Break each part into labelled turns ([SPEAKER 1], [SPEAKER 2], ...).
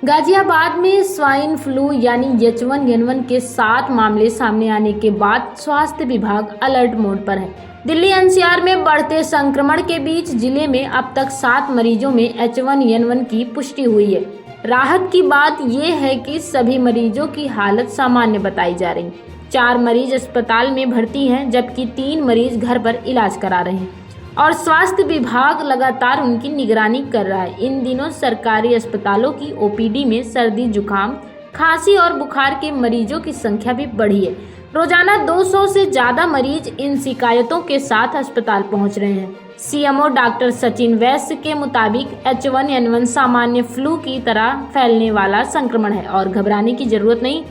[SPEAKER 1] गाजियाबाद में swine flu यानी H1N1 के 7 मामले सामने आने के बाद स्वास्थ्य विभाग अलर्ट मोड पर है। दिल्ली एनसीआर में बढ़ते संक्रमण के बीच जिले में अब तक 7 मरीजों में H1N1 की पुष्टि हुई है। राहत की बात यह है कि सभी मरीजों की हालत सामान्य बताई जा रही। 4 मरीज अस्पताल में भर्ती हैं, जबकि 3 मरीज घर पर इलाज करा रहे हैं और स्वास्थ्य विभाग लगातार उनकी निगरानी कर रहा है। इन दिनों सरकारी अस्पतालों की ओपीडी में सर्दी, जुकाम, खांसी और बुखार के मरीजों की संख्या भी बढ़ी है। रोजाना 200 से ज्यादा मरीज इन शिकायतों के साथ अस्पताल पहुंच रहे हैं। सीएमओ डॉक्टर सचिन वैश्य के मुताबिक H1N1 सामान्य फ्लू की तरह फैलने वाला संक्रमण है और घबराने की जरूरत नहीं,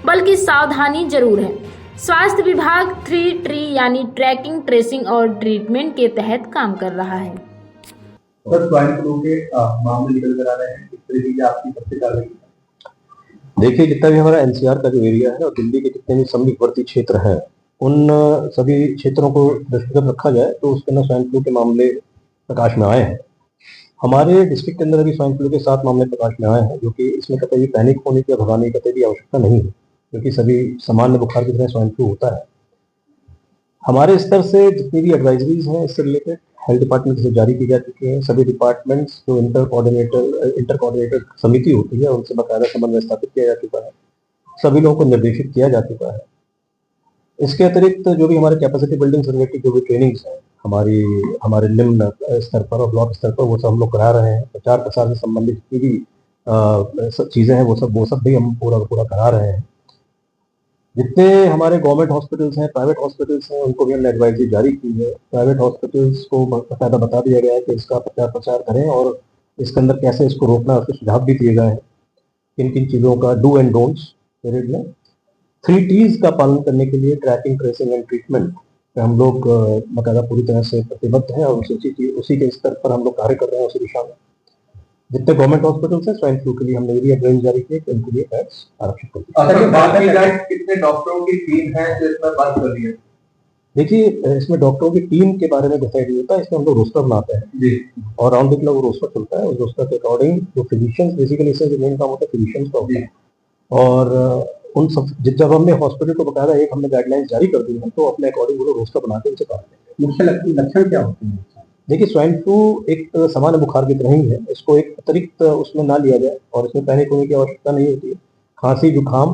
[SPEAKER 1] बल्कि सावधानी जरूर है। स्वास्थ्य विभाग 3 ट्री यानी ट्रैकिंग, ट्रेसिंग और ट्रीटमेंट के तहत काम कर रहा है।
[SPEAKER 2] स्वाइन फ्लू के मामले निकल कर आ रहे हैं, इस तरीके की आपकी सबसे कार्रवाई?
[SPEAKER 3] देखिए, जितना भी हमारा एनसीआर का जो एरिया है और दिल्ली के जितने भी समीपवर्ती क्षेत्र हैं, उन सभी क्षेत्रों को दृष्टिगत रखा जाए तो उसके अंदर स्वाइन फ्लू के मामले प्रकाश में आए हैं। हमारे डिस्ट्रिक्ट के अंदर अभी स्वाइन फ्लू के 7 मामले प्रकाश में आए हैं, जो कि इसमें कतई भी पैनिक होने की या घबराने की कतई भी आवश्यकता नहीं है, क्योंकि सभी सामान्य बुखार की तरह स्वाइन फ्लू होता है। हमारे स्तर से जितनी भी एडवाइजरीज हैं इससे रिलेटेड हेल्थ डिपार्टमेंट से जारी की जा चुकी हैं। सभी डिपार्टमेंट्स जो इंटर कोऑर्डिनेटर समिति होती है उनसे बाकायदा समन्वय स्थापित किया जा चुका है, सभी लोगों को निर्देशित किया जा चुका है। इसके अतिरिक्त जो भी हमारे कैपेसिटी बिल्डिंग से रिलेटेड जो भी ट्रेनिंग्स हैं हमारे निम्न स्तर पर और ब्लॉक स्तर पर, वो सब हम लोग करा रहे हैं। प्रचार प्रसार से संबंधित जितनी भी चीजें हैं वो सब भी हम पूरा करा रहे हैं। जितने हमारे गवर्नमेंट हॉस्पिटल्स हैं, प्राइवेट हॉस्पिटल्स हैं, उनको भी हमने एडवाइजरी जारी की है। प्राइवेट हॉस्पिटल्स को बाकायदा बता दिया गया है कि इसका प्रचार प्रसार करें और इसके अंदर कैसे इसको रोकना है, उसके सुझाव भी दिए गए हैं। किन किन चीज़ों का डू एंड डोंट्स पीरियड में 3 T's का पालन करने के लिए ट्रैकिंग, ट्रेसिंग एंड ट्रीटमेंट पे हम लोग बाकायदा पूरी तरह से प्रतिबद्ध हैं और उसी के स्तर पर हम लोग कार्य कर रहे हैं उसी दिशा में। जितने गवर्नमेंट हॉस्पिटल्स हैं स्वाइन फ्लू के लिए हमने भी एडवाइस जारी की है कि उनके लिए बेड्स आरक्षित कर दिए।
[SPEAKER 2] अच्छा, बात की जाए कितने डॉक्टरों की टीम है जो इसमें बात कर रही है?
[SPEAKER 3] देखिए, इसमें डॉक्टरों की टीम के बारे में डिसाइड नहीं होता, इसमें हम लोग रोस्टर बनाते हैं
[SPEAKER 2] जी,
[SPEAKER 3] और राउंड द क्लॉक रोस्टर चलता है। उस रोस्टर के अकॉर्डिंग जो फिजिशियंस, बेसिकली इससे जो मेन काम होता है फिजिशियंस का होता है, और उन सब जब हमने हॉस्पिटल को बकायदा एक हमने गाइडलाइंस जारी कर दी है तो अपने अकॉर्डिंग वो लोग रोस्टर बना के उनसे काम करते हैं।
[SPEAKER 2] मुख्य लक्षण क्या होते हैं?
[SPEAKER 3] देखिए, स्वाइन फ्लू एक सामान्य बुखार की तरह ही है, इसको एक अतिरिक्त उसमें ना लिया जाए और इसमें पैनिक होने की आवश्यकता नहीं होती है। खांसी, जुकाम,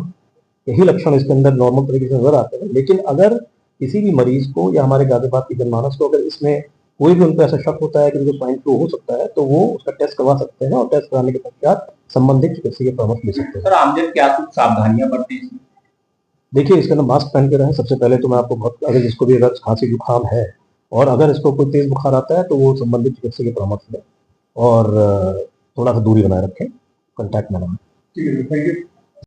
[SPEAKER 3] यही लक्षण इसके अंदर नॉर्मल तरीके से नजर आते हैं। लेकिन अगर किसी भी मरीज को या हमारे गाजियाबाद की जनमानस को अगर इसमें कोई भी उनको ऐसा शक होता है कि उनको स्वाइन फ्लू हो सकता है तो वो उसका टेस्ट करवा सकते हैं और टेस्ट कराने के पश्चात संबंधित चिकित्सकीय परामर्श ले सकते हैं।
[SPEAKER 2] सर, आमजन क्या कुछ सावधानियां बरतें इसमें?
[SPEAKER 3] देखिए, इसके अंदर मास्क पहन के रहें। सबसे पहले तो मैं आपको अगर जिसको भी अगर खांसी जुकाम है और अगर इसको कोई तेज बुखार आता है तो वो संबंधित चिकित्सक के परामर्श लें और थोड़ा सा दूरी बनाए रखें, कांटेक्ट में रहें।
[SPEAKER 2] ठीक है, थैंक यू।